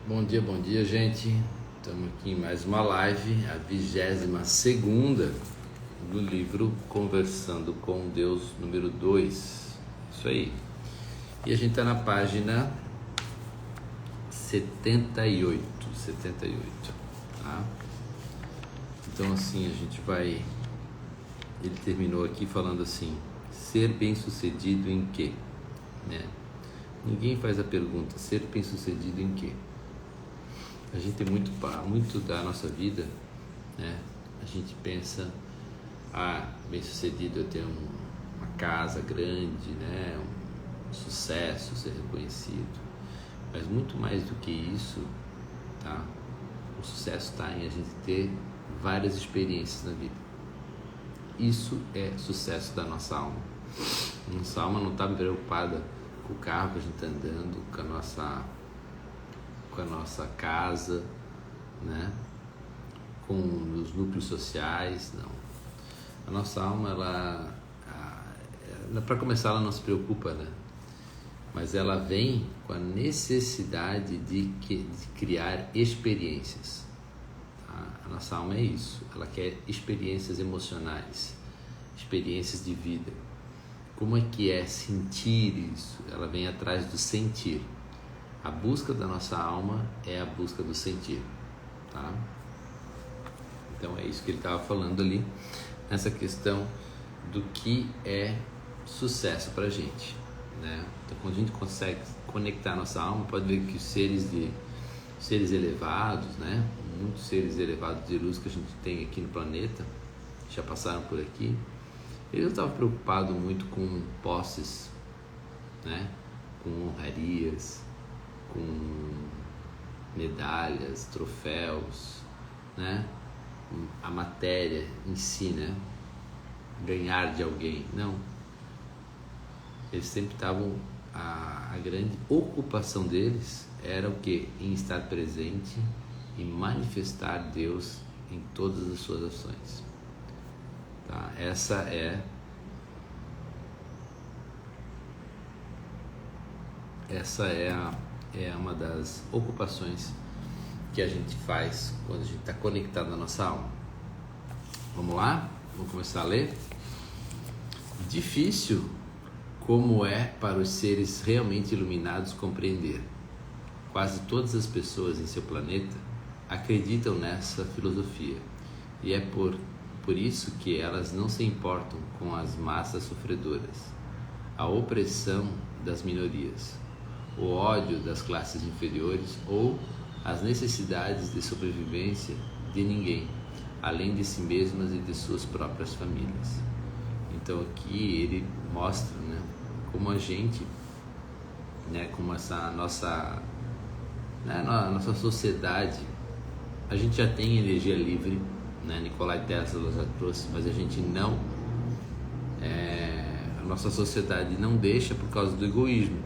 Bom dia, gente. Estamos aqui em mais uma live, a 22ª do livro Conversando com Deus, número 2. Isso aí. E a gente está na página 78, tá? Então assim, a gente vai... Ele terminou aqui falando assim: ser bem-sucedido em quê? Né? Ninguém faz a pergunta, ser bem-sucedido em quê? A gente tem muito da nossa vida, né? A gente pensa, bem-sucedido é ter uma casa grande, né? Um sucesso, ser reconhecido. Mas muito mais do que isso, tá? O sucesso está em a gente ter várias experiências na vida. Isso é sucesso da nossa alma. Nossa alma não está preocupada com o carro que a gente está andando, com a nossa casa, né? Com os núcleos sociais, não. A nossa alma, para começar, ela não se preocupa, né? Mas ela vem com a necessidade de criar experiências. Tá? A nossa alma é isso, ela quer experiências emocionais, experiências de vida. Como é que é sentir isso? Ela vem atrás do sentir. A busca da nossa alma é a busca do sentir, tá? Então é isso que ele estava falando ali, nessa questão do que é sucesso pra gente, né? Então quando a gente consegue conectar a nossa alma, pode ver que os seres elevados, né? Muitos seres elevados de luz que a gente tem aqui no planeta, já passaram por aqui, eles não estavam preocupados muito com posses, né? Com honrarias, com medalhas, troféus, né? A matéria em si, né? Ganhar de alguém, não. Eles sempre estavam, a grande ocupação deles era o quê? Em estar presente e manifestar Deus em todas as suas ações, tá? Essa é uma das ocupações que a gente faz quando a gente está conectado na nossa alma. Vamos lá? Vamos começar a ler? Difícil como é para os seres realmente iluminados compreender. Quase todas as pessoas em seu planeta acreditam nessa filosofia, e é por isso que elas não se importam com as massas sofredoras, a opressão das minorias, o ódio das classes inferiores ou as necessidades de sobrevivência de ninguém, além de si mesmas e de suas próprias famílias. Então aqui ele mostra, né, como a gente, né, como essa nossa sociedade, a gente já tem energia livre, né? Nikolai Tesla já trouxe, mas a gente não, a nossa sociedade não deixa por causa do egoísmo,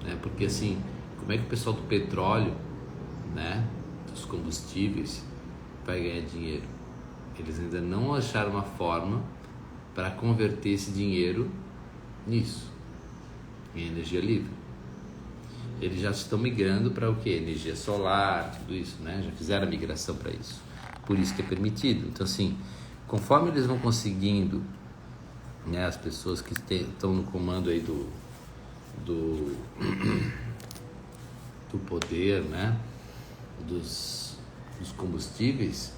né? Porque assim, como é que o pessoal do petróleo, né, dos combustíveis, vai ganhar dinheiro? Eles ainda não acharam uma forma para converter esse dinheiro nisso, em energia livre. Eles já estão migrando para o que? Energia solar, tudo isso, né? Já fizeram a migração para isso. Por isso que é permitido. Então assim, conforme eles vão conseguindo, né, as pessoas que estão no comando aí do poder, né, dos combustíveis,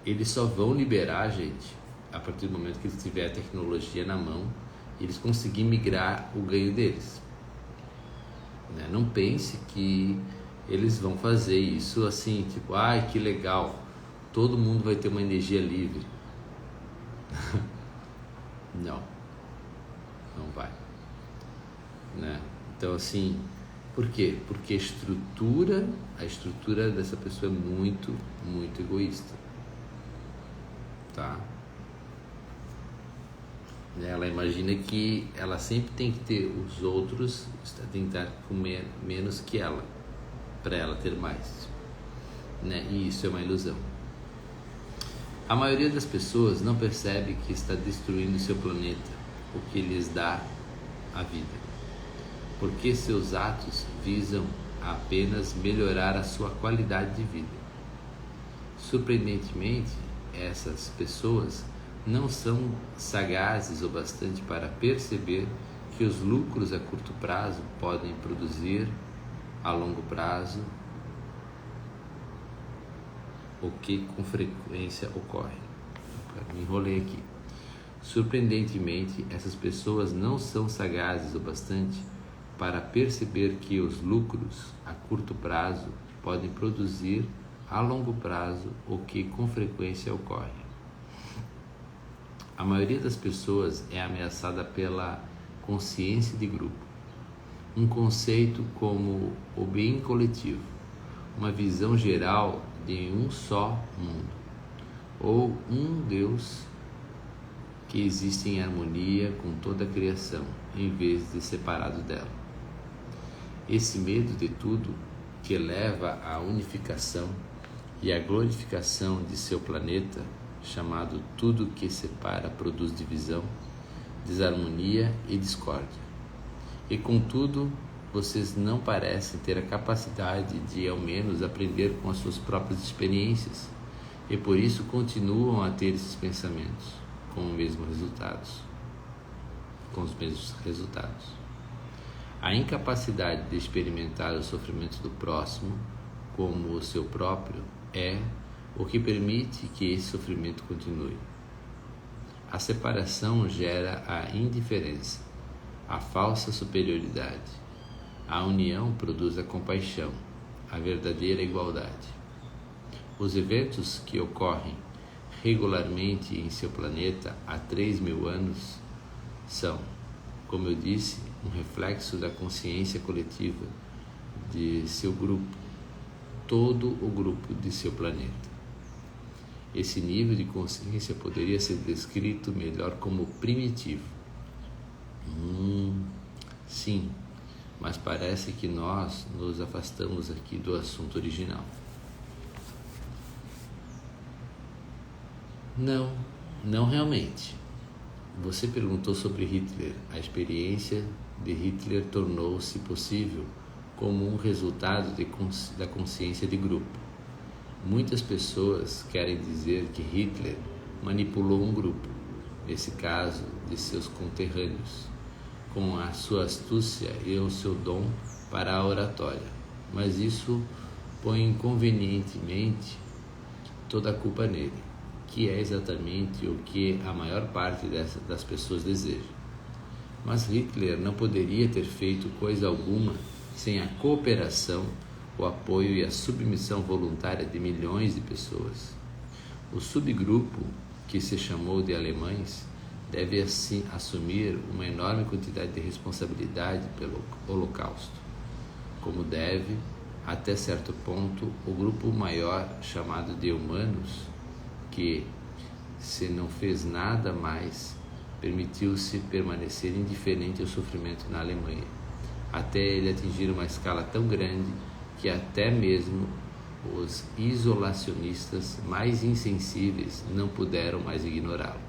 eles só vão liberar a gente a partir do momento que eles tiverem a tecnologia na mão e eles conseguirem migrar o ganho deles, né? Não pense que eles vão fazer isso assim, tipo, ai que legal, todo mundo vai ter uma energia livre. Não vai, né? Então assim, por quê? Porque a estrutura dessa pessoa é muito, muito egoísta, tá? Ela imagina que ela sempre tem que ter os outros, tem que estar com menos que ela, para ela ter mais, né? E isso é uma ilusão. A maioria das pessoas não percebe que está destruindo seu planeta, o que lhes dá a vida, porque seus atos visam apenas melhorar a sua qualidade de vida. Surpreendentemente, essas pessoas não são sagazes o bastante para perceber que os lucros a curto prazo podem produzir a longo prazo o que com frequência ocorre. Me enrolei aqui. Surpreendentemente, essas pessoas não são sagazes o bastante para perceber que os lucros a curto prazo podem produzir a longo prazo o que com frequência ocorre. A maioria das pessoas é ameaçada pela consciência de grupo, um conceito como o bem coletivo, uma visão geral de um só mundo, ou um Deus que existe em harmonia com toda a criação, em vez de separado dela. Esse medo de tudo, que leva à unificação e à glorificação de seu planeta, chamado tudo que separa produz divisão, desarmonia e discórdia. E contudo, vocês não parecem ter a capacidade de ao menos aprender com as suas próprias experiências, e por isso continuam a ter esses pensamentos com os mesmos resultados. A incapacidade de experimentar o sofrimento do próximo como o seu próprio é o que permite que esse sofrimento continue. A separação gera a indiferença, a falsa superioridade. A união produz a compaixão, a verdadeira igualdade. Os eventos que ocorrem regularmente em seu planeta há 3.000 anos são, como eu disse, um reflexo da consciência coletiva de seu grupo, todo o grupo de seu planeta. Esse nível de consciência poderia ser descrito melhor como primitivo. Sim, mas parece que nós nos afastamos aqui do assunto original. Não realmente. Você perguntou sobre Hitler. A experiência de Hitler tornou-se possível como um resultado da consciência de grupo. Muitas pessoas querem dizer que Hitler manipulou um grupo, nesse caso de seus conterrâneos, com a sua astúcia e o seu dom para a oratória, mas isso põe inconvenientemente toda a culpa nele, que é exatamente o que a maior parte das pessoas deseja. Mas Hitler não poderia ter feito coisa alguma sem a cooperação, o apoio e a submissão voluntária de milhões de pessoas. O subgrupo, que se chamou de alemães, deve assim assumir uma enorme quantidade de responsabilidade pelo Holocausto, como deve, até certo ponto, o grupo maior chamado de humanos, que, se não fez nada mais, permitiu-se permanecer indiferente ao sofrimento na Alemanha, até ele atingir uma escala tão grande que até mesmo os isolacionistas mais insensíveis não puderam mais ignorá-lo.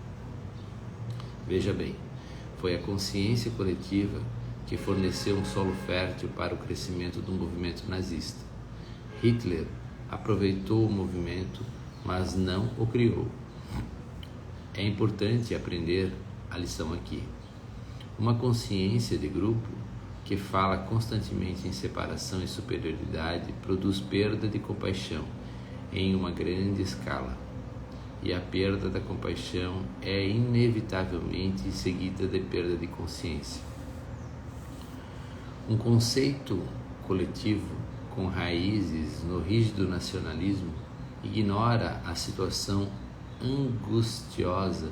Veja bem, foi a consciência coletiva que forneceu um solo fértil para o crescimento do movimento nazista. Hitler aproveitou o movimento, mas não o criou. É importante aprender a lição aqui. Uma consciência de grupo que fala constantemente em separação e superioridade produz perda de compaixão em uma grande escala. E a perda da compaixão é inevitavelmente seguida de perda de consciência. Um conceito coletivo com raízes no rígido nacionalismo ignora a situação angustiosa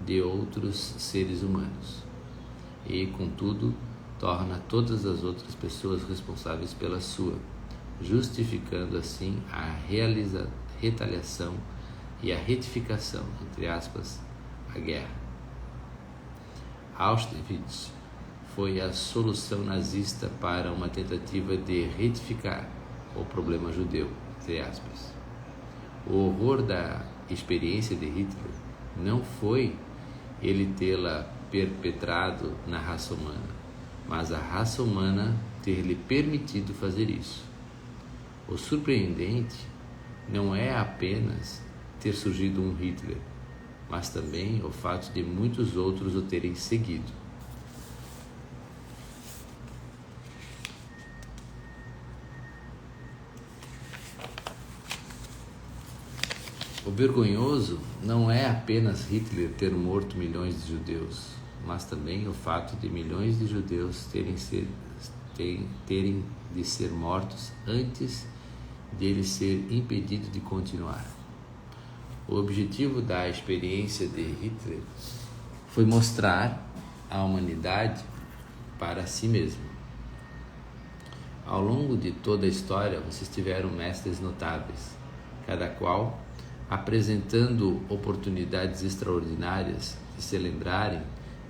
de outros seres humanos e, contudo, torna todas as outras pessoas responsáveis pela sua, justificando assim a retaliação e a retificação, entre aspas, a guerra. Auschwitz foi a solução nazista para uma tentativa de retificar o problema judeu, entre aspas. O horror da experiência de Hitler não foi ele tê-la perpetrado na raça humana, mas a raça humana ter-lhe permitido fazer isso. O surpreendente não é apenas ter surgido um Hitler, mas também o fato de muitos outros o terem seguido. O vergonhoso não é apenas Hitler ter morto milhões de judeus, mas também o fato de milhões de judeus terem de ser mortos antes de ele ser impedido de continuar. O objetivo da experiência de Hitler foi mostrar a humanidade para si mesmo. Ao longo de toda a história, vocês tiveram mestres notáveis, cada qual apresentando oportunidades extraordinárias de se lembrarem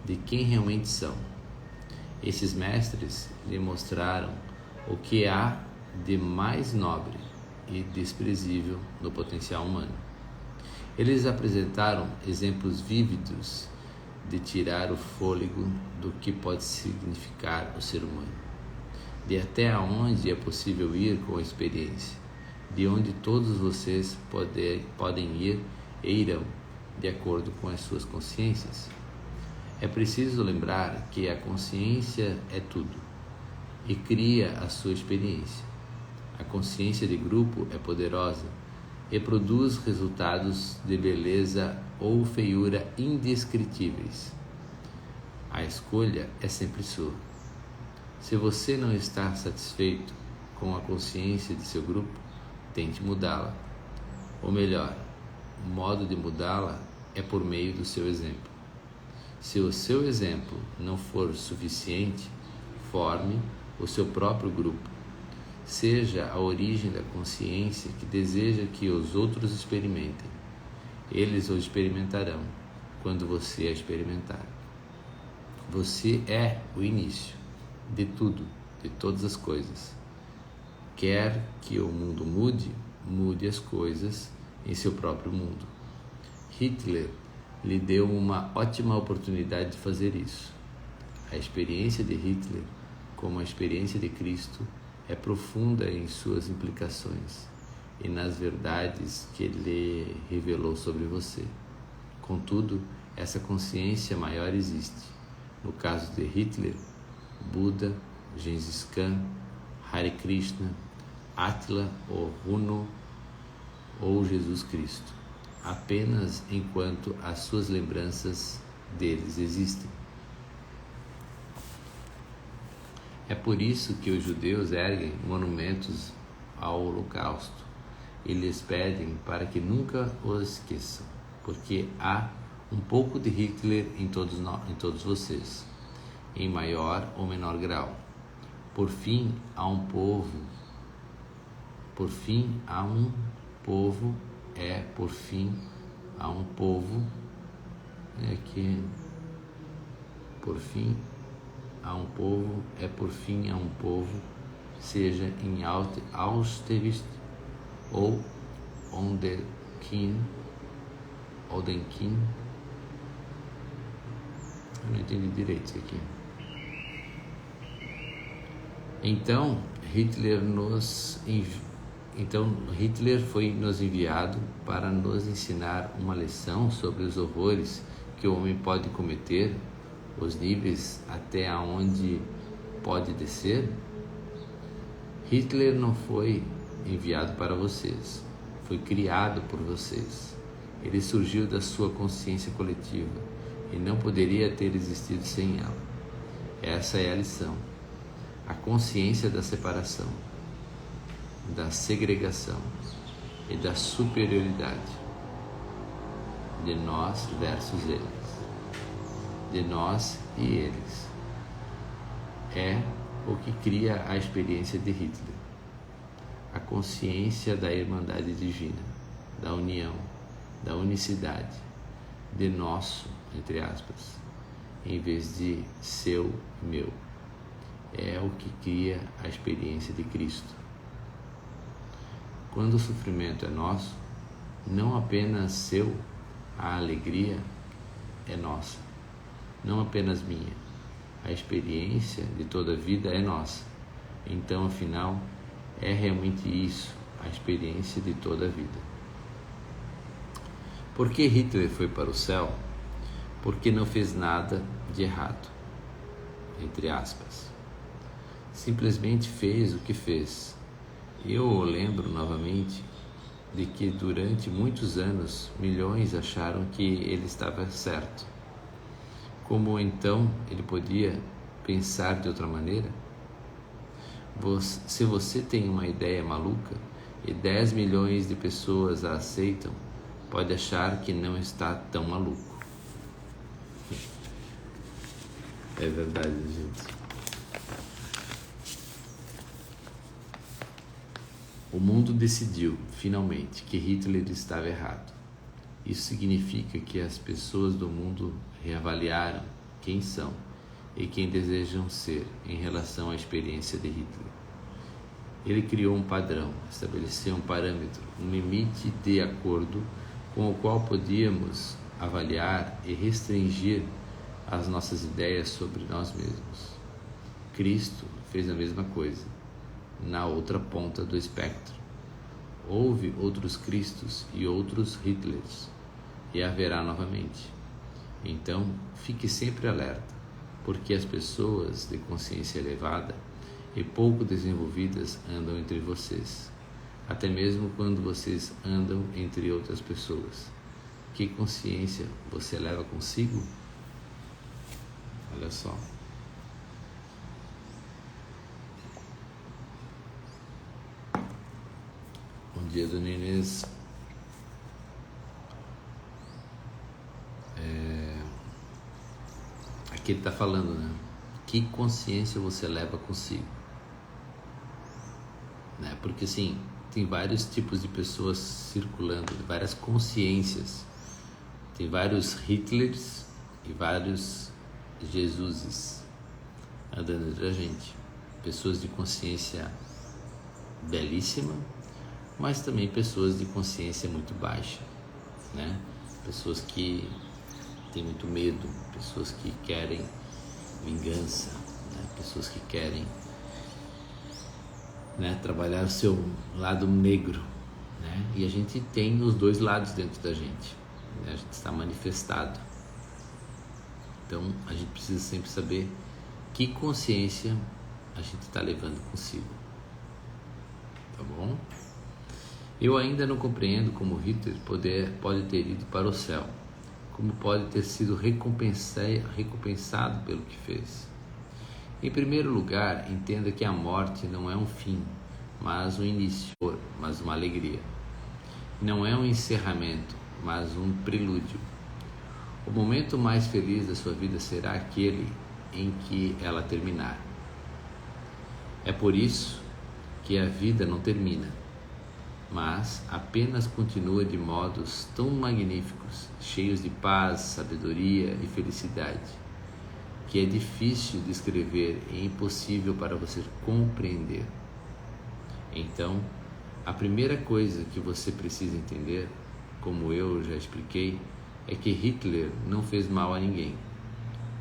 de quem realmente são. Esses mestres lhe mostraram o que há de mais nobre e desprezível no potencial humano. Eles apresentaram exemplos vívidos de tirar o fôlego do que pode significar o ser humano, de até onde é possível ir com a experiência, de onde todos vocês podem ir e irão, de acordo com as suas consciências. É preciso lembrar que a consciência é tudo e cria a sua experiência. A consciência de grupo é poderosa e produz resultados de beleza ou feiura indescritíveis. A escolha é sempre sua. Se você não está satisfeito com a consciência de seu grupo, tente mudá-la. Ou melhor, o modo de mudá-la é por meio do seu exemplo. Se o seu exemplo não for suficiente, forme o seu próprio grupo. Seja a origem da consciência que deseja que os outros experimentem. Eles o experimentarão quando você a experimentar. Você é o início de tudo, de todas as coisas. Quer que o mundo mude, mude as coisas em seu próprio mundo. Hitler lhe deu uma ótima oportunidade de fazer isso. A experiência de Hitler, como a experiência de Cristo, é profunda em suas implicações e nas verdades que ele revelou sobre você. Contudo, essa consciência maior existe. No caso de Hitler, Buda, Gengis Khan, Hare Krishna, Átila ou Runo ou Jesus Cristo, apenas enquanto as suas lembranças deles existem. É por isso que os judeus erguem monumentos ao Holocausto e lhes pedem para que nunca os esqueçam, porque há um pouco de Hitler em todos vocês, em maior ou menor grau. Por fim, há um povo, por fim, há um povo seja em Auschwitz ou Odenkin, eu não entendi direito isso aqui. Então Hitler foi nos enviado para nos ensinar uma lição sobre os horrores que o homem pode cometer, os níveis até onde pode descer. Hitler não foi enviado para vocês, foi criado por vocês. Ele surgiu da sua consciência coletiva e não poderia ter existido sem ela. Essa é a lição. A consciência da separação, da segregação e da superioridade, de nós versus eles, de nós e eles, é o que cria a experiência de Hitler, a consciência da irmandade divina, da união, da unicidade, de nosso, entre aspas, em vez de seu e meu. É o que cria a experiência de Cristo. Quando o sofrimento é nosso, não apenas seu, a alegria é nossa, não apenas minha. A experiência de toda a vida é nossa. Então, afinal, é realmente isso, a experiência de toda a vida. Por que Hitler foi para o céu? Porque não fez nada de errado, entre aspas. Simplesmente fez o que fez. Eu lembro novamente de que durante muitos anos milhões acharam que ele estava certo. Como então ele podia pensar de outra maneira? Se você tem uma ideia maluca e 10 milhões de pessoas a aceitam, pode achar que não está tão maluco. É verdade, gente. O mundo decidiu, finalmente, que Hitler estava errado. Isso significa que as pessoas do mundo reavaliaram quem são e quem desejam ser em relação à experiência de Hitler. Ele criou um padrão, estabeleceu um parâmetro, um limite de acordo com o qual podíamos avaliar e restringir as nossas ideias sobre nós mesmos. Cristo fez a mesma coisa, na outra ponta do espectro. Houve outros Cristos e outros Hitlers, e haverá novamente. Então, fique sempre alerta, porque as pessoas de consciência elevada e pouco desenvolvidas andam entre vocês, até mesmo quando vocês andam entre outras pessoas. Que consciência você leva consigo? Olha só. Bom dia, dona Inês. Aqui ele está falando, né? Que consciência você leva consigo? Né? Porque assim, tem vários tipos de pessoas circulando, várias consciências. Tem vários Hitlers e vários Jesuses andando entre a gente. Pessoas de consciência belíssima, mas também pessoas de consciência muito baixa, né? Pessoas que têm muito medo, pessoas que querem vingança, né? Pessoas que querem, né, trabalhar o seu lado negro, né? E a gente tem os dois lados dentro da gente, né? A gente está manifestado. Então a gente precisa sempre saber que consciência a gente está levando consigo, tá bom? Eu ainda não compreendo como Hitler pode ter ido para o céu, como pode ter sido recompensado pelo que fez. Em primeiro lugar, entenda que a morte não é um fim, mas um início, mas uma alegria. Não é um encerramento, mas um prelúdio. O momento mais feliz da sua vida será aquele em que ela terminar. É por isso que a vida não termina, mas apenas continua de modos tão magníficos, cheios de paz, sabedoria e felicidade, que é difícil de descrever e impossível para você compreender. Então, a primeira coisa que você precisa entender, como eu já expliquei, é que Hitler não fez mal a ninguém.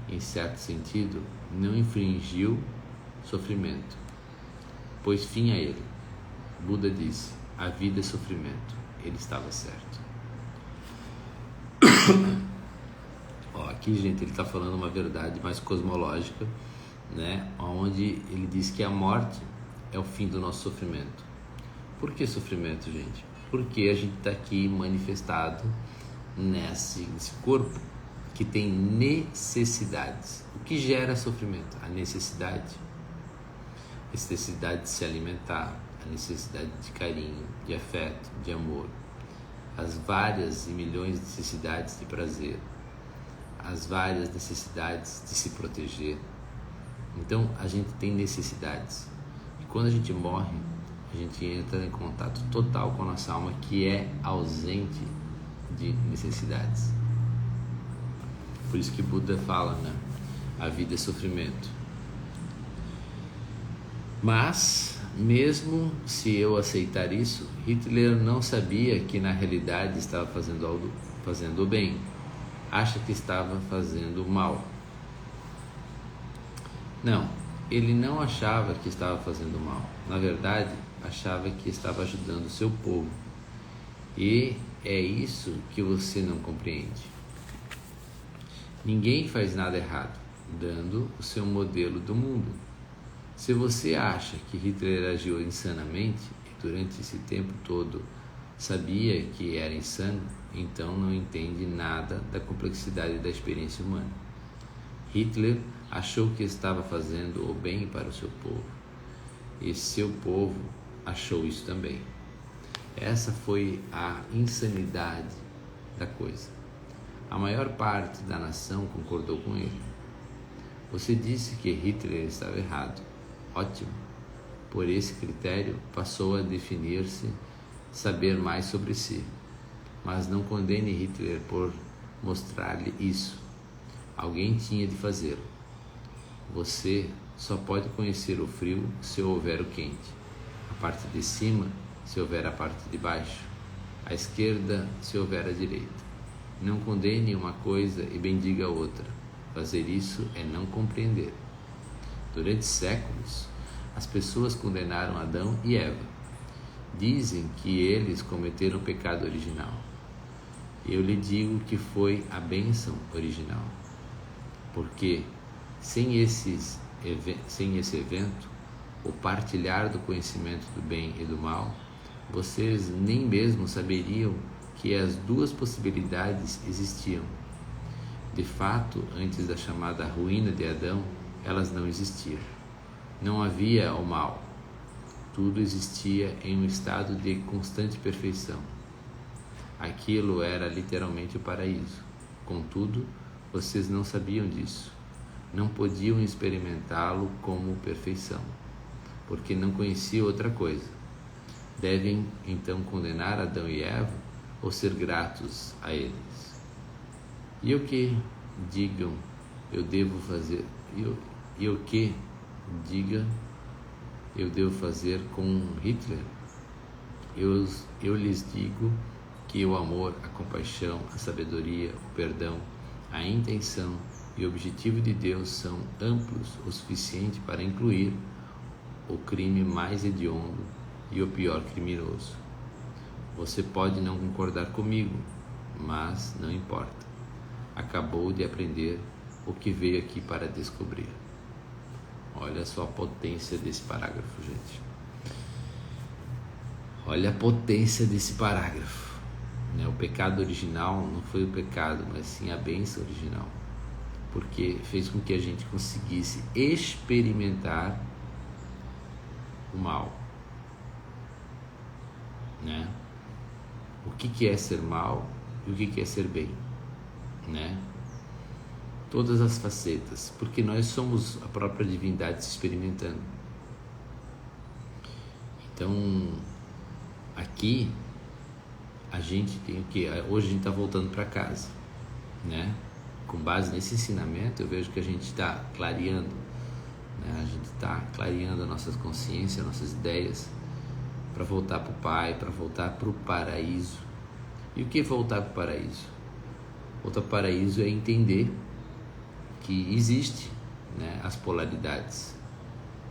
Em certo sentido, não infringiu sofrimento, pôs fim a ele. Buda disse: a vida é sofrimento. Ele estava certo. Ó, aqui, gente, ele está falando uma verdade mais cosmológica, né? Onde ele diz que a morte é o fim do nosso sofrimento. Por que sofrimento, gente? Porque a gente está aqui manifestado nesse corpo que tem necessidades. O que gera sofrimento? A necessidade de se alimentar, a necessidade de carinho, de afeto, de amor, as várias e milhões de necessidades de prazer, as várias necessidades de se proteger. Então a gente tem necessidades, e quando a gente morre, a gente entra em contato total com a nossa alma, que é ausente de necessidades. Por isso que Buda fala, né? A vida é sofrimento. Mas, mesmo se eu aceitar isso, Hitler não sabia que na realidade estava fazendo o bem. Acha que estava fazendo o mal. Não, ele não achava que estava fazendo mal. Na verdade, achava que estava ajudando o seu povo. E é isso que você não compreende. Ninguém faz nada errado, dando o seu modelo do mundo. Se você acha que Hitler agiu insanamente e durante esse tempo todo sabia que era insano, então não entende nada da complexidade da experiência humana. Hitler achou que estava fazendo o bem para o seu povo, e seu povo achou isso também. Essa foi a insanidade da coisa. A maior parte da nação concordou com ele. Você disse que Hitler estava errado. Ótimo. Por esse critério, passou a definir-se, saber mais sobre si. Mas não condene Hitler por mostrar-lhe isso. Alguém tinha de fazê-lo. Você só pode conhecer o frio se houver o quente. A parte de cima, se houver a parte de baixo. A esquerda, se houver a direita. Não condene uma coisa e bendiga a outra. Fazer isso é não compreender. Durante séculos, as pessoas condenaram Adão e Eva. Dizem que eles cometeram o pecado original. Eu lhe digo que foi a bênção original. Porque sem esse evento, o partilhar do conhecimento do bem e do mal, vocês nem mesmo saberiam que as duas possibilidades existiam. De fato, antes da chamada ruína de Adão, elas não existiam. Não havia o mal. Tudo existia em um estado de constante perfeição. Aquilo era literalmente o paraíso. Contudo, vocês não sabiam disso. Não podiam experimentá-lo como perfeição, porque não conheciam outra coisa. Devem então condenar Adão e Eva ou ser gratos a eles? E o que digam eu devo fazer? E o que diga eu devo fazer com Hitler? Eu lhes digo que o amor, a compaixão, a sabedoria, o perdão, a intenção e o objetivo de Deus são amplos o suficiente para incluir o crime mais hediondo e o pior criminoso. Você pode não concordar comigo, mas não importa. Acabou de aprender o que veio aqui para descobrir. Olha só a potência desse parágrafo, gente. Olha a potência desse parágrafo. O pecado original não foi o pecado, mas sim a bênção original. Porque fez com que a gente conseguisse experimentar o mal. O que é ser mal e o que é ser bem, Todas as facetas, porque nós somos a própria divindade se experimentando. Então, aqui a gente tem o que? Hoje a gente está voltando para casa, Com base nesse ensinamento, eu vejo que a gente está clareando, A gente está clareando a nossa consciência, as nossas ideias, para voltar para o Pai, para voltar para o paraíso. E o que é voltar para o paraíso? Voltar para o paraíso é entender que existe, as polaridades,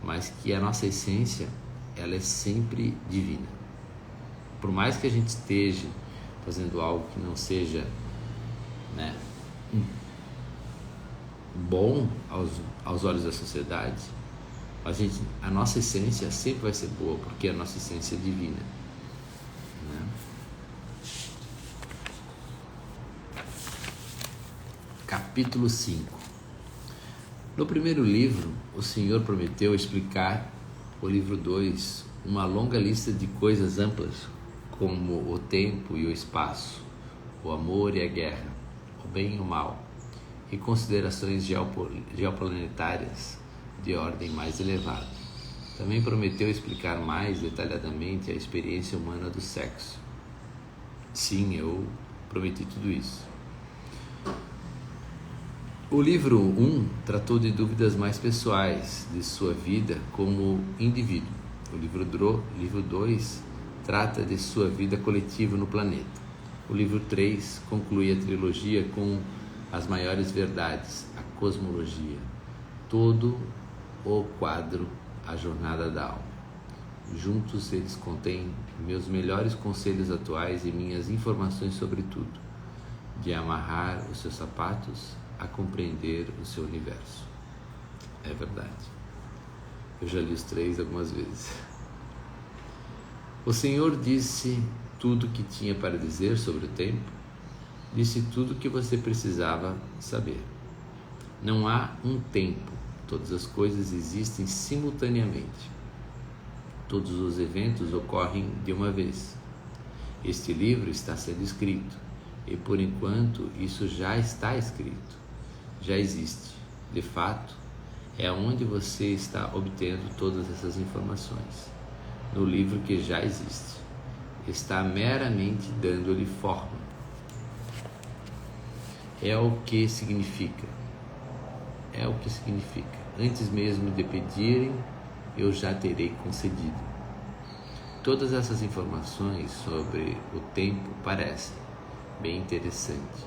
mas que a nossa essência, ela é sempre divina. Por mais que a gente esteja fazendo algo que não seja, bom aos olhos da sociedade, a nossa essência sempre vai ser boa, porque a nossa essência é divina, Capítulo 5. No primeiro livro, o Senhor prometeu explicar o livro 2, uma longa lista de coisas amplas, como o tempo e o espaço, o amor e a guerra, o bem e o mal, e considerações geoplanetárias de ordem mais elevada. Também prometeu explicar mais detalhadamente a experiência humana do sexo. Sim, eu prometi tudo isso. O livro 1 tratou de dúvidas mais pessoais de sua vida como indivíduo. O livro 2 trata de sua vida coletiva no planeta. O livro 3 conclui a trilogia com as maiores verdades, a cosmologia. Todo o quadro A Jornada da Alma. Juntos eles contêm meus melhores conselhos atuais e minhas informações sobre tudo, de amarrar os seus sapatos a compreender o seu universo. É verdade. Eu já li os 3 algumas vezes. O Senhor disse tudo o que tinha para dizer sobre o tempo, disse tudo o que você precisava saber. Não há um tempo, todas as coisas existem simultaneamente. Todos os eventos ocorrem de uma vez. Este livro está sendo escrito, e por enquanto isso já está escrito, já existe. De fato, é onde você está obtendo todas essas informações, no livro que já existe. Está meramente dando-lhe forma. É o que significa. É o que significa. Antes mesmo de pedirem, eu já terei concedido. Todas essas informações sobre o tempo parecem bem interessantes,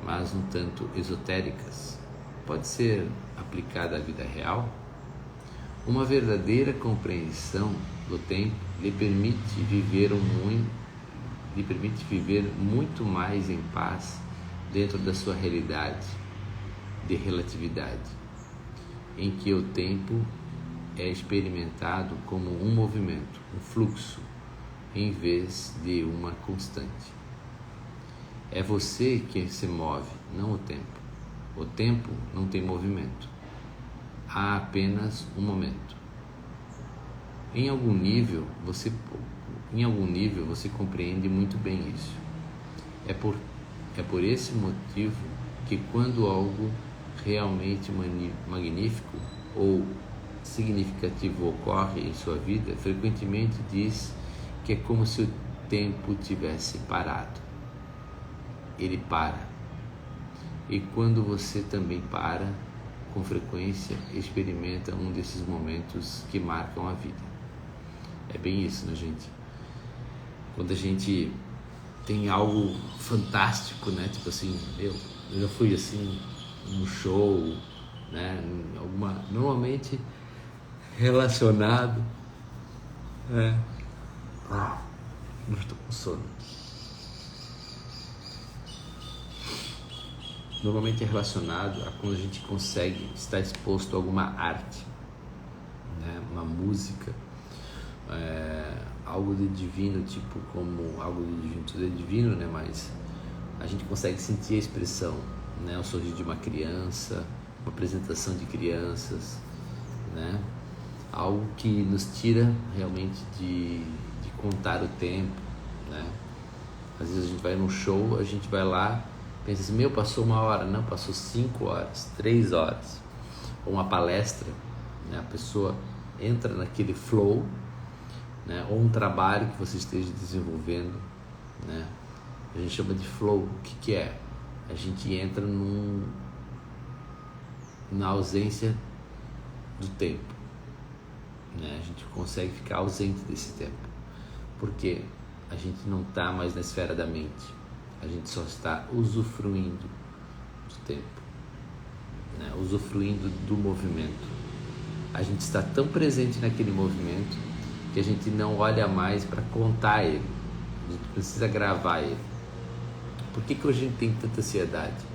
mas um tanto esotéricas. Pode ser aplicada à vida real? Uma verdadeira compreensão do tempo lhe permite viver muito mais em paz dentro da sua realidade de relatividade, em que o tempo é experimentado como um movimento, um fluxo, em vez de uma constante. É você quem se move, não o tempo. O tempo não tem movimento. Há apenas um momento. Em algum nível você compreende muito bem isso. É por esse motivo que quando algo realmente magnífico ou significativo ocorre em sua vida, frequentemente diz que é como se o tempo tivesse parado. Ele para. E quando você também para, com frequência experimenta um desses momentos que marcam a vida. É bem isso, né, gente? Quando a gente tem algo fantástico, né? Tipo assim, eu já fui assim num show, né? Normalmente relacionado, né? Não estou com sono. Normalmente é relacionado a quando a gente consegue estar exposto a alguma arte, né? Uma música, algo de divino, tipo como algo de divino, tudo é divino, né? Mas a gente consegue sentir a expressão, né? O sorriso de uma criança, uma apresentação de crianças, né? Algo que nos tira realmente de contar o tempo, né? Às vezes a gente vai num show, a gente vai lá, pensa assim, passou 1 hora, não, passou 5 horas, 3 horas. Ou uma palestra, né? A pessoa entra naquele flow, né? Ou um trabalho que você esteja desenvolvendo, né? A gente chama de flow. O que é? A gente entra na ausência do tempo, né? A gente consegue ficar ausente desse tempo, porque a gente não está mais na esfera da mente, a gente só está usufruindo do tempo, né? Usufruindo do movimento. A gente está tão presente naquele movimento que a gente não olha mais para contar ele, a gente precisa gravar ele. Por que hoje a gente tem tanta ansiedade?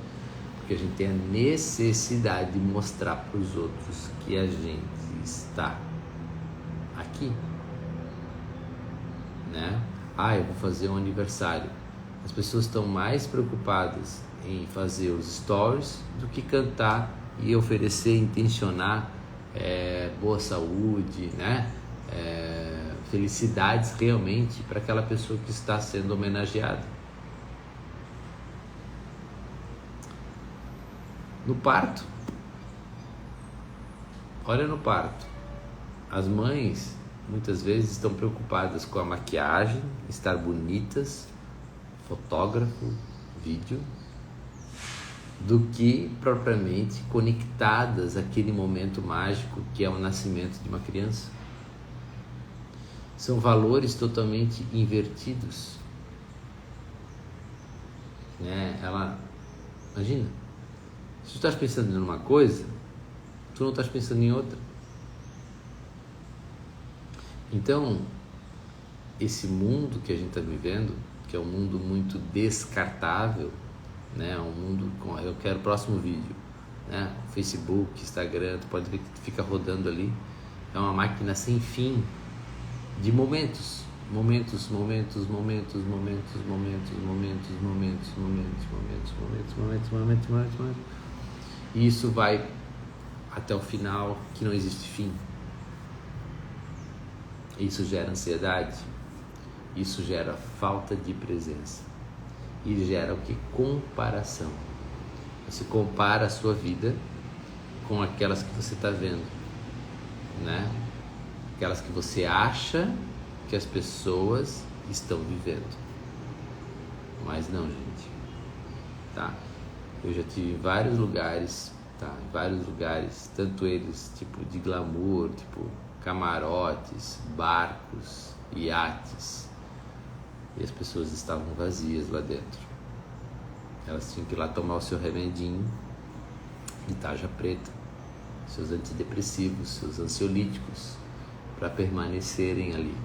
Porque a gente tem a necessidade de mostrar para os outros que a gente está aqui, né? Eu vou fazer um aniversário. As pessoas estão mais preocupadas em fazer os stories do que cantar e oferecer, intencionar boa saúde, né? Felicidades realmente para aquela pessoa que está sendo homenageada. No parto, olha no parto, as mães muitas vezes estão preocupadas com a maquiagem, estar bonitas, fotógrafo, vídeo, do que propriamente conectadas àquele momento mágico que é o nascimento de uma criança. São valores totalmente invertidos, né? Imagina, se tu estás pensando em uma coisa, tu não estás pensando em outra. Então, esse mundo que a gente está vivendo, que é um mundo muito descartável, né? Um mundo com, eu quero o próximo vídeo, né? Facebook, Instagram, tu pode ver que fica rodando ali, é uma máquina sem fim de momentos, e isso vai até o final, que não existe fim. Isso gera ansiedade, isso gera falta de presença e gera o que? Comparação. Você compara a sua vida com aquelas que você está vendo, né? Aquelas que você acha que as pessoas estão vivendo, mas não, gente, tá? Eu já tive em vários lugares, tá? Em vários lugares, tanto eles tipo de glamour, tipo camarotes, barcos, iates, e as pessoas estavam vazias lá dentro. Elas tinham que ir lá tomar o seu remedinho de tarja preta, seus antidepressivos, seus ansiolíticos, para permanecerem ali.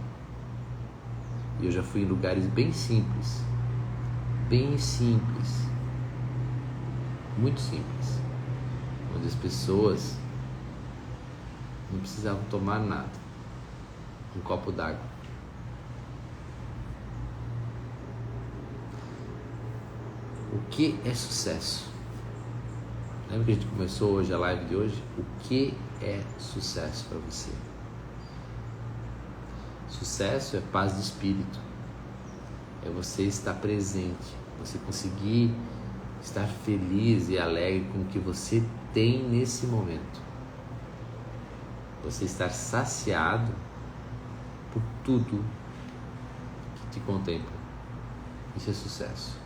E eu já fui em lugares bem simples, muito simples, onde as pessoas não precisavam tomar nada, um copo d'água. O que é sucesso? Lembra que a gente começou hoje a live de hoje? O que é sucesso para você? Sucesso é paz de espírito, é você estar presente, você conseguir estar feliz e alegre com o que você tem nesse momento, você estar saciado por tudo que te contempla. Isso é sucesso.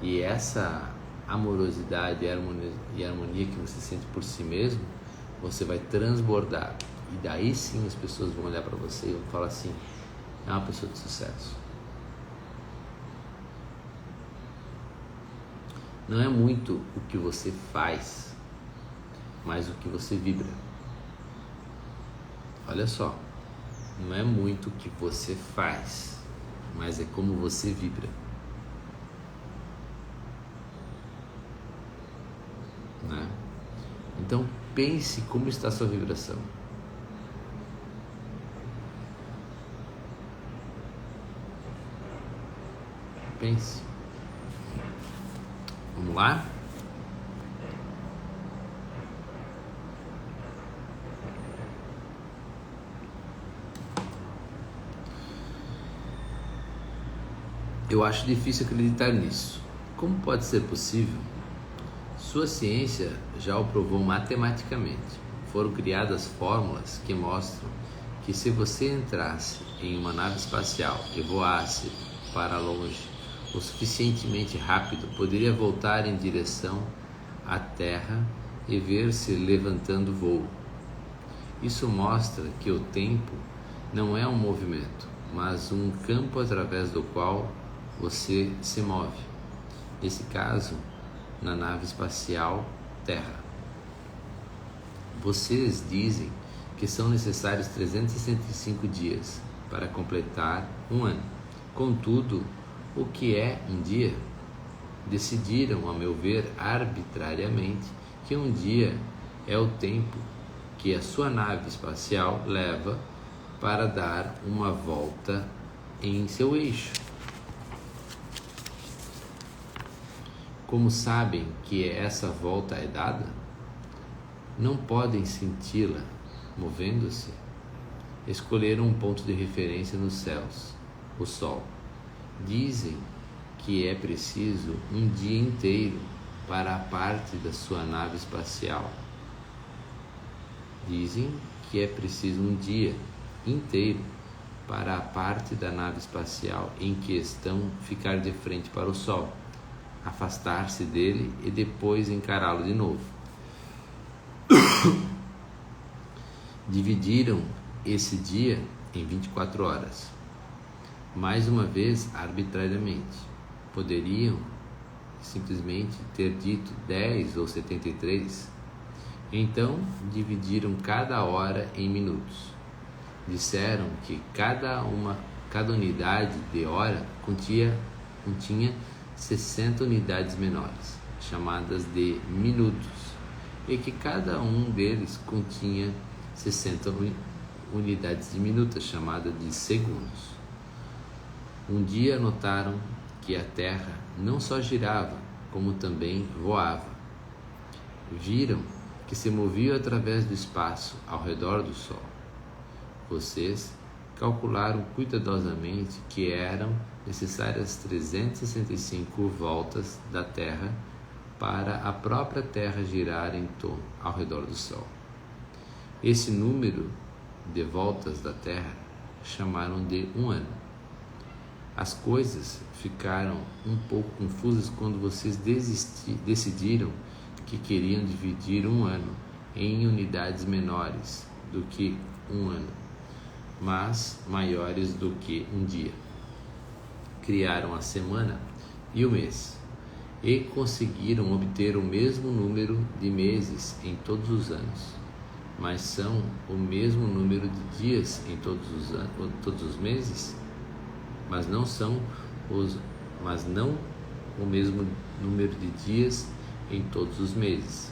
E essa amorosidade e harmonia que você sente por si mesmo, você vai transbordar. E daí sim as pessoas vão olhar para você e vão falar assim: é uma pessoa de sucesso. Não é muito o que você faz, mas o que você vibra. Olha só, não é muito o que você faz, mas é como você vibra. Né? Então pense como está a sua vibração. Pense. Vamos lá? Eu acho difícil acreditar nisso. Como pode ser possível? Sua ciência já o provou matematicamente. Foram criadas fórmulas que mostram que se você entrasse em uma nave espacial e voasse para longe o suficientemente rápido, poderia voltar em direção à Terra e ver-se levantando voo. Isso mostra que o tempo não é um movimento, mas um campo através do qual você se move. Nesse caso, na nave espacial Terra. Vocês dizem que são necessários 365 dias para completar um ano. Contudo, o que é um dia? Decidiram, a meu ver, arbitrariamente, que um dia é o tempo que a sua nave espacial leva para dar uma volta em seu eixo. Como sabem que essa volta é dada? Não podem senti-la movendo-se? Escolheram um ponto de referência nos céus, o Sol. Dizem que é preciso um dia inteiro para a parte da sua nave espacial. Dizem que é preciso um dia inteiro para a parte da nave espacial em que estão ficar de frente para o Sol, afastar-se dele e depois encará-lo de novo. Dividiram esse dia em 24 horas. Mais uma vez, arbitrariamente. Poderiam simplesmente ter dito 10 ou 73. Então dividiram cada hora em minutos. Disseram que cada unidade de hora continha 60 unidades menores, chamadas de minutos, e que cada um deles continha 60 unidades diminutas, chamadas de segundos. Um dia notaram que a Terra não só girava, como também voava. Viram que se movia através do espaço ao redor do Sol. Vocês calcularam cuidadosamente que eram necessárias 365 voltas da Terra para a própria Terra girar em torno ao redor do Sol. Esse número de voltas da Terra chamaram de um ano. As coisas ficaram um pouco confusas quando vocês decidiram que queriam dividir um ano em unidades menores do que um ano, mas maiores do que um dia. Criaram a semana e o mês e conseguiram obter o mesmo número de meses em todos os anos, mas são o mesmo número de dias em todos os meses, mas não o mesmo número de dias em todos os meses.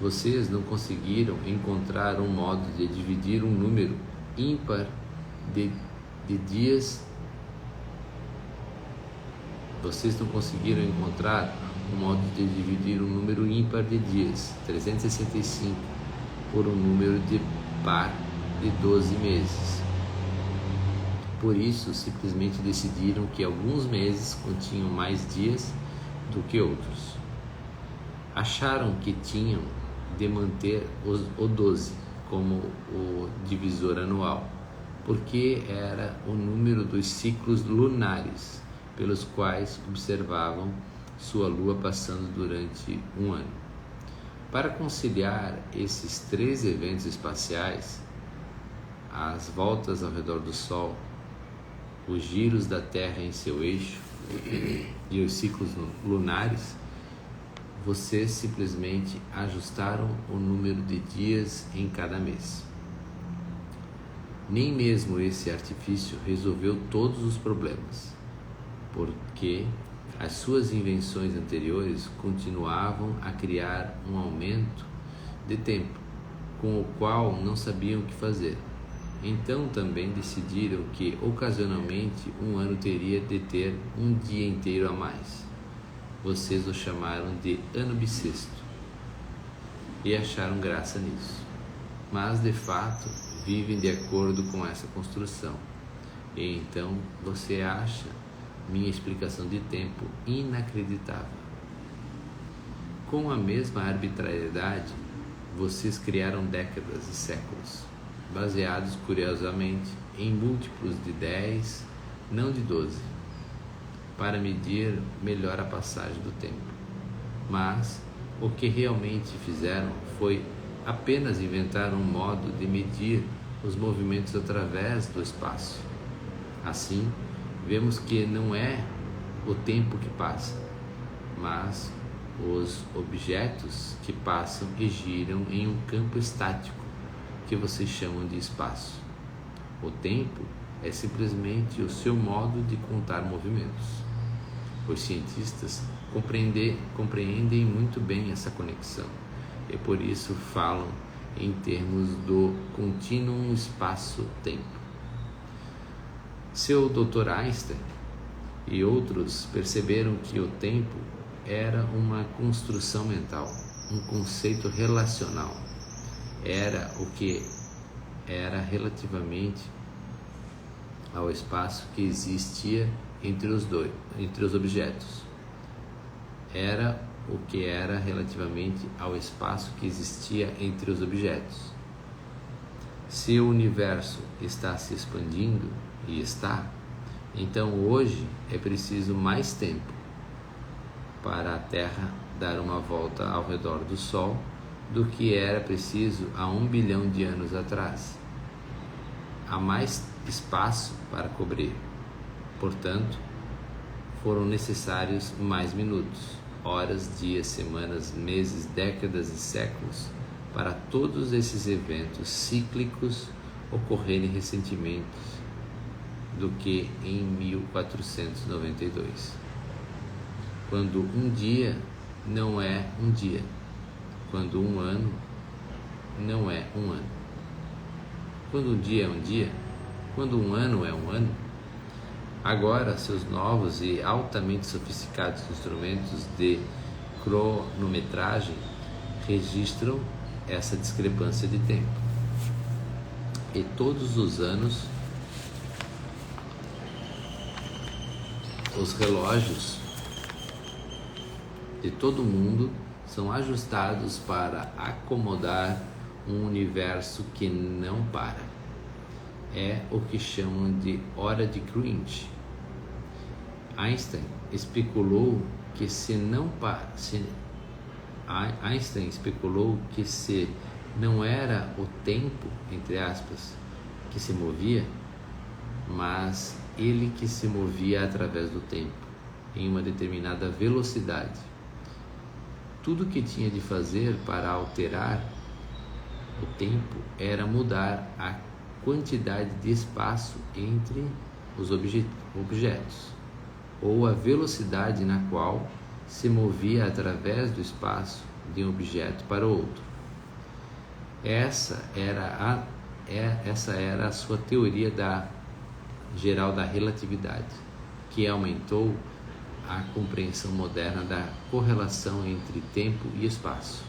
Vocês não conseguiram encontrar um modo de dividir um número ímpar de dias. Vocês não conseguiram encontrar um modo de dividir um número ímpar de dias, 365, por um número de par de 12 meses. Por isso, simplesmente decidiram que alguns meses continham mais dias do que outros. Acharam que tinham de manter o 12 como o divisor anual, porque era o número dos ciclos lunares pelos quais observavam sua lua passando durante um ano. Para conciliar esses 3 eventos espaciais, as voltas ao redor do Sol, os giros da Terra em seu eixo e os ciclos lunares, vocês simplesmente ajustaram o número de dias em cada mês. Nem mesmo esse artifício resolveu todos os problemas, porque as suas invenções anteriores continuavam a criar um aumento de tempo, com o qual não sabiam o que fazer. Então também decidiram que ocasionalmente um ano teria de ter um dia inteiro a mais. Vocês o chamaram de ano bissexto e acharam graça nisso, mas de fato vivem de acordo com essa construção. E então você acha minha explicação de tempo inacreditável. Com a mesma arbitrariedade, vocês criaram décadas e séculos, baseados curiosamente em múltiplos de 10, não de 12, para medir melhor a passagem do tempo. Mas o que realmente fizeram foi apenas inventar um modo de medir os movimentos através do espaço. Assim, vemos que não é o tempo que passa, mas os objetos que passam e giram em um campo estático que vocês chamam de espaço. O tempo é simplesmente o seu modo de contar movimentos. Os cientistas compreendem muito bem essa conexão e por isso falam em termos do contínuo espaço-tempo. Seu Dr. Einstein e outros perceberam que o tempo era uma construção mental, um conceito relacional. Era o que era relativamente ao espaço que existia entre os objetos. Era o que era relativamente ao espaço que existia entre os objetos. Se o universo está se expandindo, e está, então hoje é preciso mais tempo para a Terra dar uma volta ao redor do Sol do que era preciso há 1 bilhão de anos atrás. Há mais espaço para cobrir. Portanto, foram necessários mais minutos, horas, dias, semanas, meses, décadas e séculos para todos esses eventos cíclicos ocorrerem recentemente do que em 1492. Quando um dia não é um dia, quando um ano não é um ano, quando um dia é um dia, quando um ano é um ano. Agora, seus novos e altamente sofisticados instrumentos de cronometragem registram essa discrepância de tempo. E todos os anos, os relógios de todo mundo são ajustados para acomodar um universo que não para. É o que chamam de hora de Greenwich. Einstein especulou que se não era o tempo, entre aspas, que se movia, mas ele que se movia através do tempo, em uma determinada velocidade. Tudo que tinha de fazer para alterar o tempo era mudar a quantidade de espaço entre os objetos, ou a velocidade na qual se movia através do espaço de um objeto para outro. Essa era a sua teoria geral da relatividade, que aumentou a compreensão moderna da correlação entre tempo e espaço.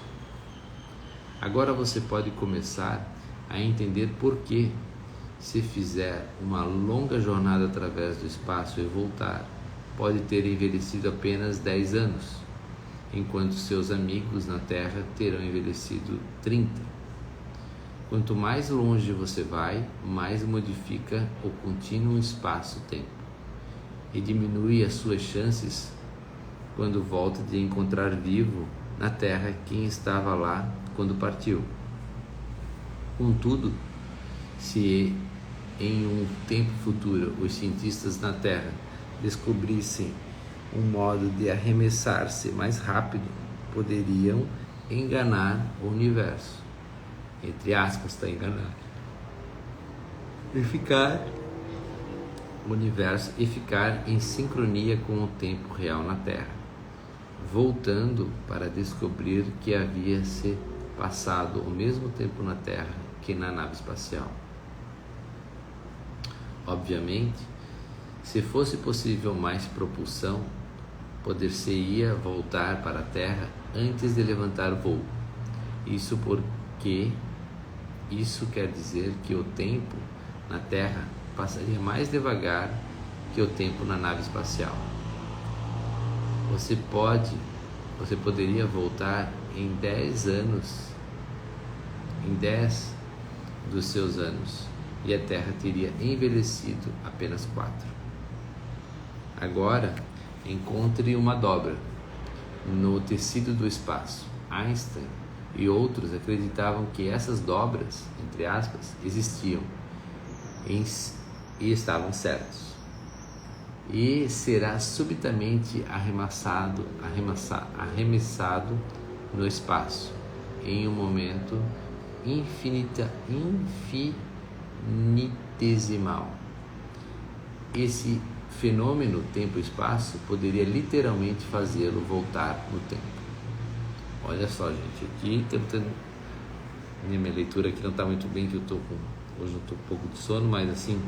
Agora você pode começar a entender por que, se fizer uma longa jornada através do espaço e voltar, pode ter envelhecido apenas 10 anos, enquanto seus amigos na Terra terão envelhecido 30. Quanto mais longe você vai, mais modifica o contínuo espaço-tempo e diminui as suas chances quando volta de encontrar vivo na Terra quem estava lá quando partiu. Contudo, se em um tempo futuro os cientistas na Terra descobrissem um modo de arremessar-se mais rápido, poderiam enganar o universo, entre aspas, está enganado, e ficar em sincronia com o tempo real na Terra, voltando para descobrir que havia se passado o mesmo tempo na Terra que na nave espacial. Obviamente, se fosse possível mais propulsão, poder-se-ia voltar para a Terra antes de levantar voo. Isso quer dizer que o tempo na Terra passaria mais devagar que o tempo na nave espacial. Você poderia voltar em 10 dos seus anos, e a Terra teria envelhecido apenas 4. Agora, encontre uma dobra no tecido do espaço. Einstein e outros acreditavam que essas dobras, entre aspas, existiam e estavam certos. E será subitamente arremessado no espaço, em um momento infinitesimal. Esse fenômeno tempo-espaço poderia literalmente fazê-lo voltar no tempo. Olha só, gente, aqui tentando, minha leitura aqui não está muito bem, que hoje eu estou com um pouco de sono, mas assim,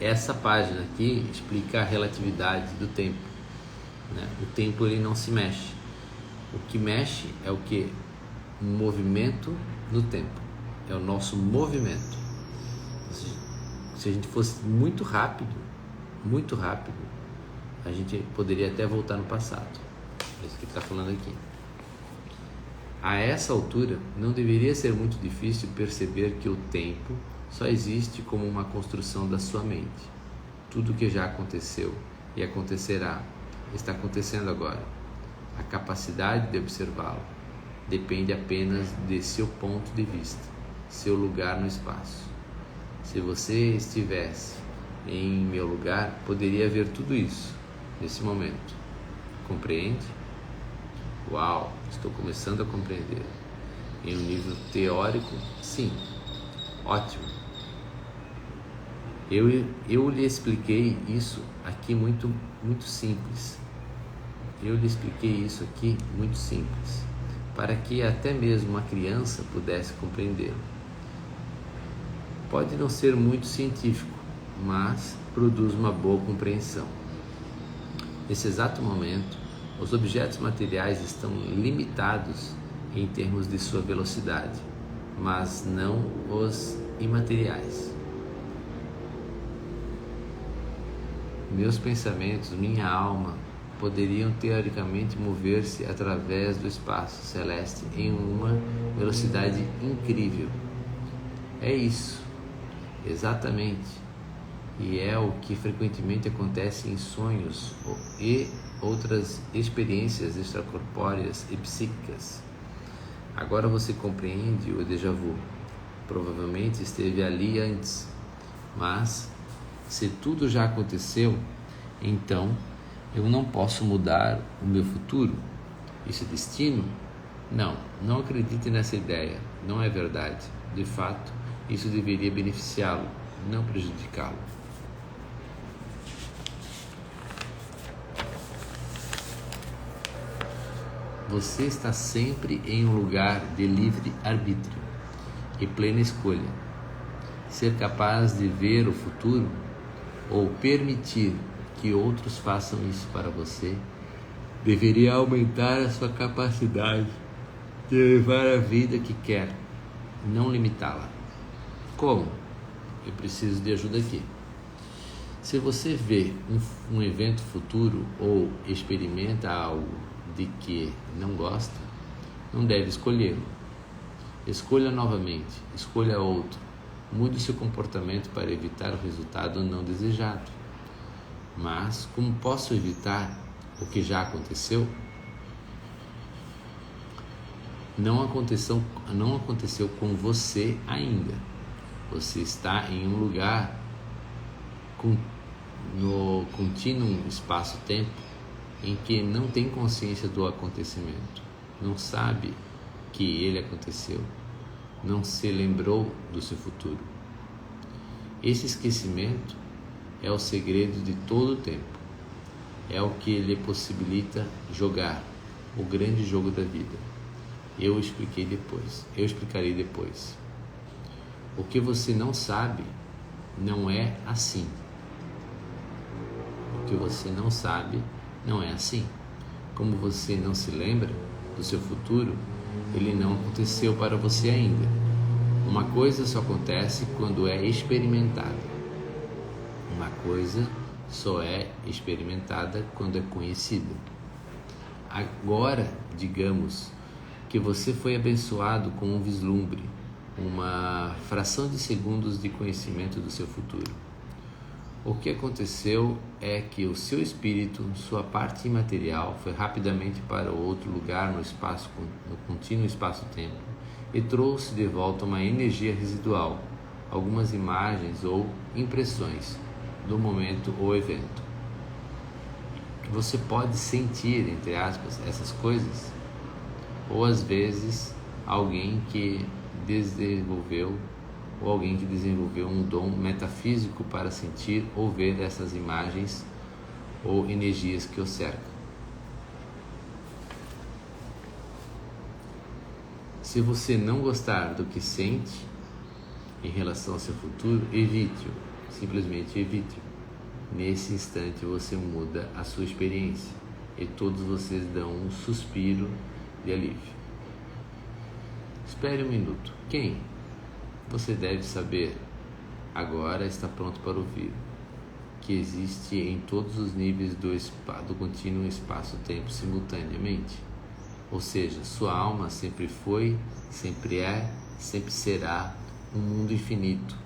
essa página aqui explica a relatividade do tempo, né? O tempo, ele não se mexe. O que mexe é o que? Um movimento no tempo, é o nosso movimento. Se a gente fosse muito rápido, a gente poderia até voltar no passado. É isso que ele está falando aqui. A essa altura, não deveria ser muito difícil perceber que o tempo só existe como uma construção da sua mente. Tudo que já aconteceu e acontecerá está acontecendo agora. A capacidade de observá-lo depende apenas de seu ponto de vista, seu lugar no espaço. Se você estivesse em meu lugar, poderia ver tudo isso nesse momento. Compreende? Uau, estou começando a compreender. Em um nível teórico, sim, ótimo. Eu lhe expliquei isso aqui muito simples. Eu lhe expliquei isso aqui muito simples, para que até mesmo uma criança pudesse compreendê-lo. Pode não ser muito científico, mas produz uma boa compreensão. Nesse exato momento, os objetos materiais estão limitados em termos de sua velocidade, mas não os imateriais. Meus pensamentos, minha alma, poderiam teoricamente mover-se através do espaço celeste em uma velocidade incrível. É isso, exatamente, e é o que frequentemente acontece em sonhos e outras experiências extracorpóreas e psíquicas. Agora você compreende o déjà vu. Provavelmente esteve ali antes, mas se tudo já aconteceu, então eu não posso mudar o meu futuro? Isso é destino? Não acredite nessa ideia, não é verdade. De fato, isso deveria beneficiá-lo, não prejudicá-lo. Você está sempre em um lugar de livre arbítrio e plena escolha. Ser capaz de ver o futuro ou permitir que outros façam isso para você deveria aumentar a sua capacidade de levar a vida que quer, não limitá-la. Como? Eu preciso de ajuda aqui. Se você vê um evento futuro ou experimenta algo de que não gosta, não deve escolhê-lo. Escolha novamente, escolha outro. Mude o seu comportamento para evitar o resultado não desejado. Mas como posso evitar o que já aconteceu? Não aconteceu com você ainda. Você está em um lugar no contínuo espaço-tempo em que não tem consciência do acontecimento, não sabe que ele aconteceu, não se lembrou do seu futuro. Esse esquecimento é o segredo de todo o tempo, é o que lhe possibilita jogar o grande jogo da vida. Eu explicarei depois. O que você não sabe não é assim. O que você não sabe não é assim. Como você não se lembra do seu futuro, ele não aconteceu para você ainda. Uma coisa só acontece quando é experimentada. Uma coisa só é experimentada quando é conhecida. Agora, digamos que você foi abençoado com um vislumbre, uma fração de segundos de conhecimento do seu futuro. O que aconteceu é que o seu espírito, sua parte imaterial, foi rapidamente para outro lugar no contínuo espaço-tempo e trouxe de volta uma energia residual, algumas imagens ou impressões do momento ou evento. Você pode sentir, entre aspas, essas coisas? Ou às vezes alguém que desenvolveu um dom metafísico para sentir ou ver essas imagens ou energias que o cercam. Se você não gostar do que sente em relação ao seu futuro, evite-o, simplesmente evite-o. Nesse instante você muda a sua experiência e todos vocês dão um suspiro de alívio. Espere um minuto. Quem? Você deve saber, agora está pronto para ouvir, que existe em todos os níveis do contínuo espaço-tempo simultaneamente. Ou seja, sua alma sempre foi, sempre é, sempre será um mundo infinito.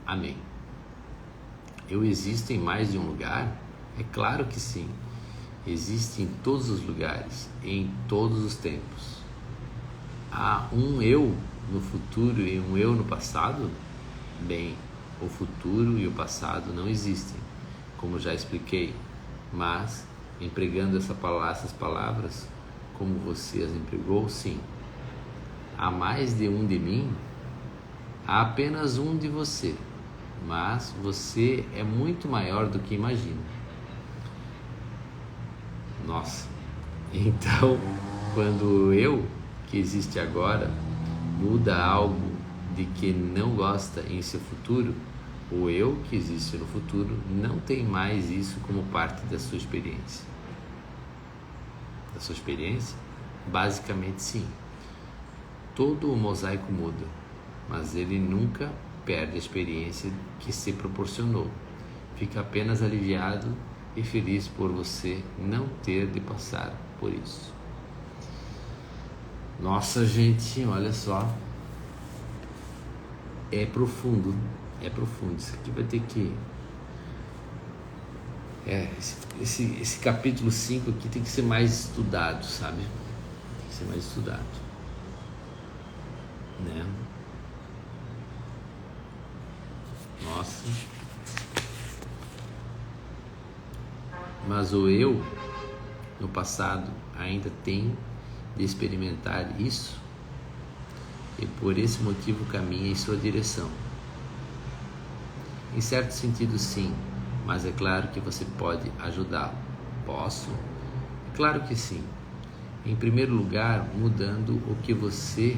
Amém. Eu existo em mais de um lugar? É claro que sim. Existe em todos os lugares, em todos os tempos. Há um eu no futuro e um eu no passado? Bem, o futuro e o passado não existem, como já expliquei, mas, empregando essas palavras, como você as empregou, sim. há mais de um de mim, há apenas um de você, mas você é muito maior do que imagina. Nossa, então quando eu, que existe agora, muda algo de que não gosta em seu futuro, o eu que existe no futuro não tem mais isso como parte da sua experiência. Da sua experiência? Basicamente sim. Todo o mosaico muda, mas ele nunca perde a experiência que se proporcionou. Fica apenas aliviado e feliz por você não ter de passar por isso. Nossa, gente, olha só. É profundo. Isso aqui vai ter que... Esse capítulo 5 aqui tem que ser mais estudado, sabe? Tem que ser mais estudado, né? Nossa. Mas o eu, no passado, ainda tem de experimentar isso e por esse motivo caminha em sua direção. Em certo sentido, sim, mas é claro que você pode ajudá-lo. Posso? É claro que sim. Em primeiro lugar, mudando o que você,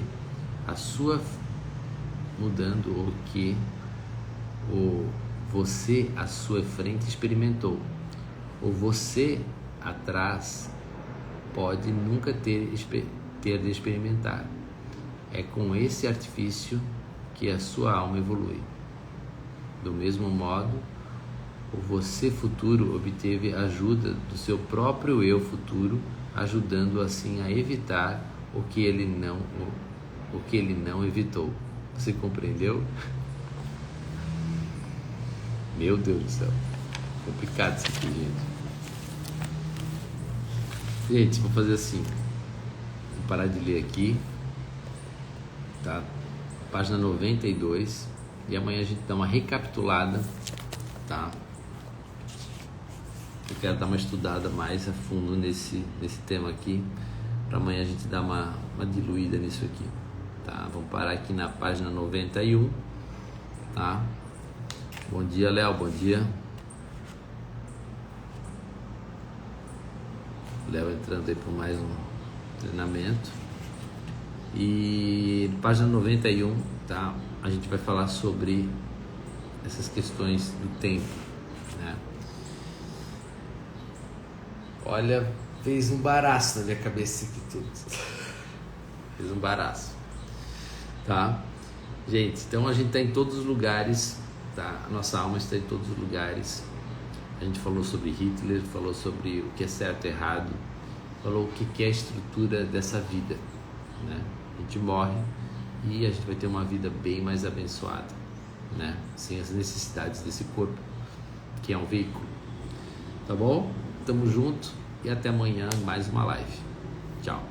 você à sua frente experimentou. Ou você atrás pode nunca ter de experimentar. É com esse artifício que a sua alma evolui. Do mesmo modo, o você futuro obteve ajuda do seu próprio eu futuro, ajudando assim a evitar o que ele não evitou. Você compreendeu? Meu Deus do céu. Complicado isso aqui, gente. Gente, vou fazer assim. Vou parar de ler aqui. Tá? Página 92. E amanhã a gente dá uma recapitulada. Tá? Eu quero dar uma estudada mais a fundo nesse tema aqui. Para amanhã a gente dar uma diluída nisso aqui. Tá? Vamos parar aqui na página 91. Tá? Bom dia, Léo. Bom dia. Léo entrando aí por mais um treinamento. E página 91, tá? A gente vai falar sobre essas questões do tempo, né? Olha, fez um baraço na minha cabeça aqui tudo. Fez um baraço, tá? Gente, então a gente tá em todos os lugares, tá? A nossa alma está em todos os lugares. A gente falou sobre Hitler, falou sobre o que é certo e errado, falou o que é a estrutura dessa vida, né? A gente morre e a gente vai ter uma vida bem mais abençoada, né? Sem as necessidades desse corpo, que é um veículo. Tá bom? Tamo junto e até amanhã mais uma live. Tchau.